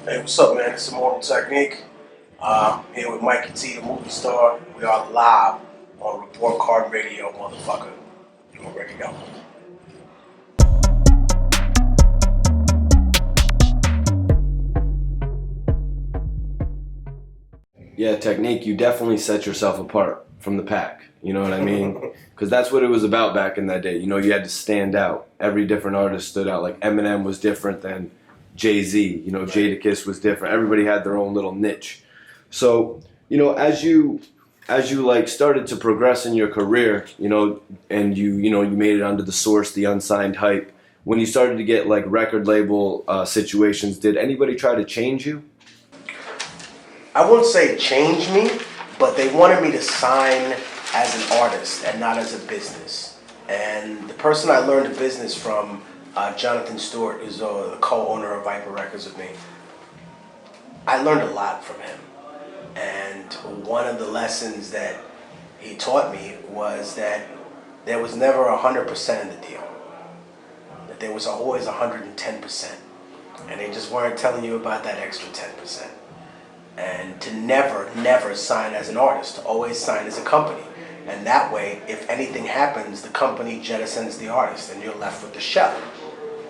Hey, what's up, man? It's Immortal Technique. Here with Mikey T, the movie star. We are live on Report Card Radio, motherfucker. You already know. Yeah, Technique, you definitely set yourself apart from the pack. You know what I mean? Because that's what it was about back in that day. You know, you had to stand out. Every different artist stood out. Like Eminem was different than Jay-Z. You know, Jadakiss was different. Everybody had their own little niche. So, as you like started to progress in your career, and you made it onto the Source, the Unsigned Hype. When you started to get like record label situations, did anybody try to change you? I wouldn't say it changed me, but they wanted me to sign as an artist and not as a business. And the person I learned the business from, Jonathan Stewart, who's the co-owner of Viper Records with me, I learned a lot from him. And one of the lessons that he taught me was that there was never 100% in the deal. That there was always 110%. And they just weren't telling you about that extra 10%. And to never sign as an artist, to always sign as a company. And that way, if anything happens, the company jettisons the artist and you're left with the shell.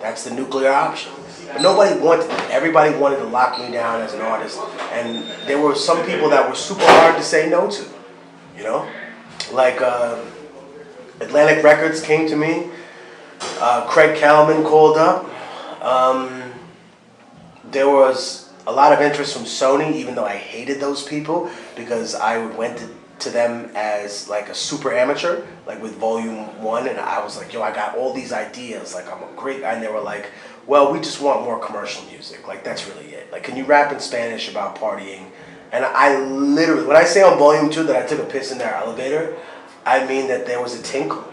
That's the nuclear option. But nobody wanted it. Everybody wanted to lock me down as an artist. And there were some people that were super hard to say no to, you know? Like Atlantic Records came to me. Craig Kallman called up. There was a lot of interest from Sony, even though I hated those people because I went to them as like a super amateur, like with Volume 1, and I was like, yo, I got all these ideas, like I'm a great guy, and they were like, well, we just want more commercial music, like that's really it. Like, can you rap in Spanish about partying? And I literally, when I say on Volume 2 that I took a piss in their elevator, I mean that there was a tinkle.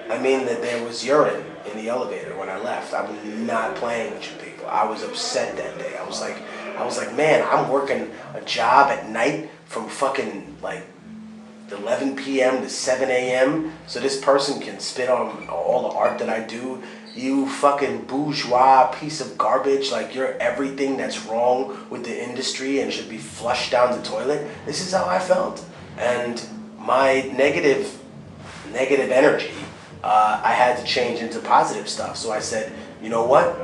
I mean that there was urine in the elevator when I left. I was not playing with you people. I was upset that day. I was like, man, I'm working a job at night from fucking like 11 p.m. to 7 a.m. so this person can spit on all the art that I do. You fucking bourgeois piece of garbage, like you're everything that's wrong with the industry and should be flushed down the toilet. This is how I felt. And my negative energy, I had to change into positive stuff. So I said, you know what?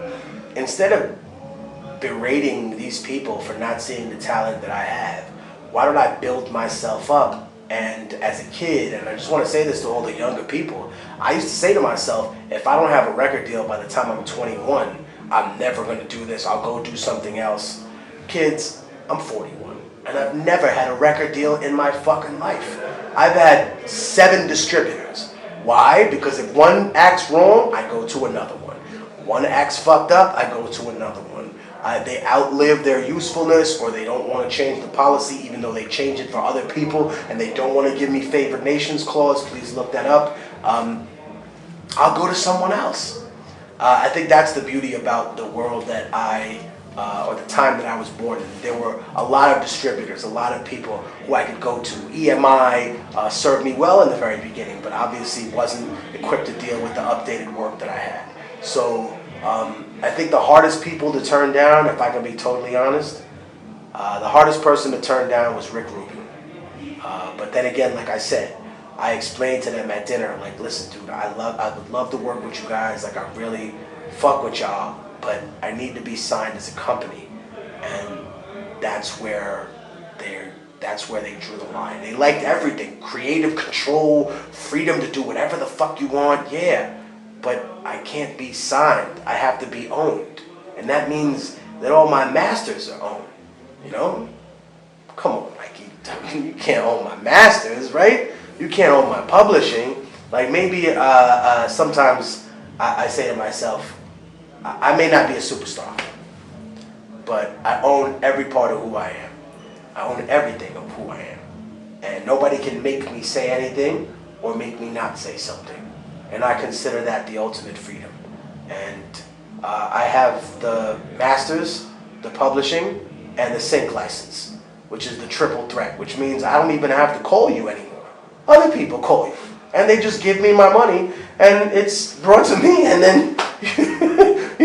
Instead of berating these people for not seeing the talent that I have, why don't I build myself up? And as a kid, and I just want to say this to all the younger people, I used to say to myself, if I don't have a record deal by the time I'm 21, I'm never going to do this. I'll go do something else. Kids, I'm 41, and I've never had a record deal in my fucking life. I've had 7 distributors. Why? Because if one acts wrong, I go to another one. One acts fucked up, I go to another one. They outlive their usefulness, or they don't want to change the policy even though they change it for other people, and they don't want to give me favored nations clause. Please look that up. I'll go to someone else. I think that's the beauty about the world that or the time that I was born in. There were a lot of distributors, a lot of people who I could go to. EMI served me well in the very beginning, but obviously wasn't equipped to deal with the updated work that I had. So I think the hardest people to turn down, if I can be totally honest, the hardest person to turn down was Rick Rubin. But then again, like I said, I explained to them at dinner, like, listen, dude, I would love to work with you guys. Like, I really fuck with y'all, but I need to be signed as a company, and that's where they drew the line. They liked everything: creative control, freedom to do whatever the fuck you want. Yeah. But I can't be signed. I have to be owned. And that means that all my masters are owned. You know? Come on, Mikey. You can't own my masters, right? You can't own my publishing. Like, maybe sometimes I say to myself, I may not be a superstar, but I own every part of who I am. I own everything of who I am. And nobody can make me say anything or make me not say something. And I consider that the ultimate freedom. And I have the masters, the publishing, and the sync license, which is the triple threat, which means I don't even have to call you anymore. Other people call you. And they just give me my money, and it's brought to me, and then,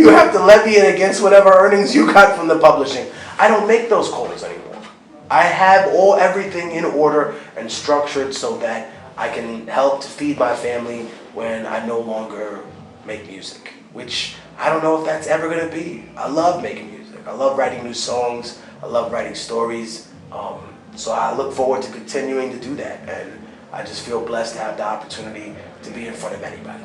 you have to levy it against whatever earnings you got from the publishing. I don't make those calls anymore. I have everything in order and structured so that I can help to feed my family when I no longer make music, which I don't know if that's ever going to be. I love making music. I love writing new songs. I love writing stories. So I look forward to continuing to do that, and I just feel blessed to have the opportunity to be in front of anybody.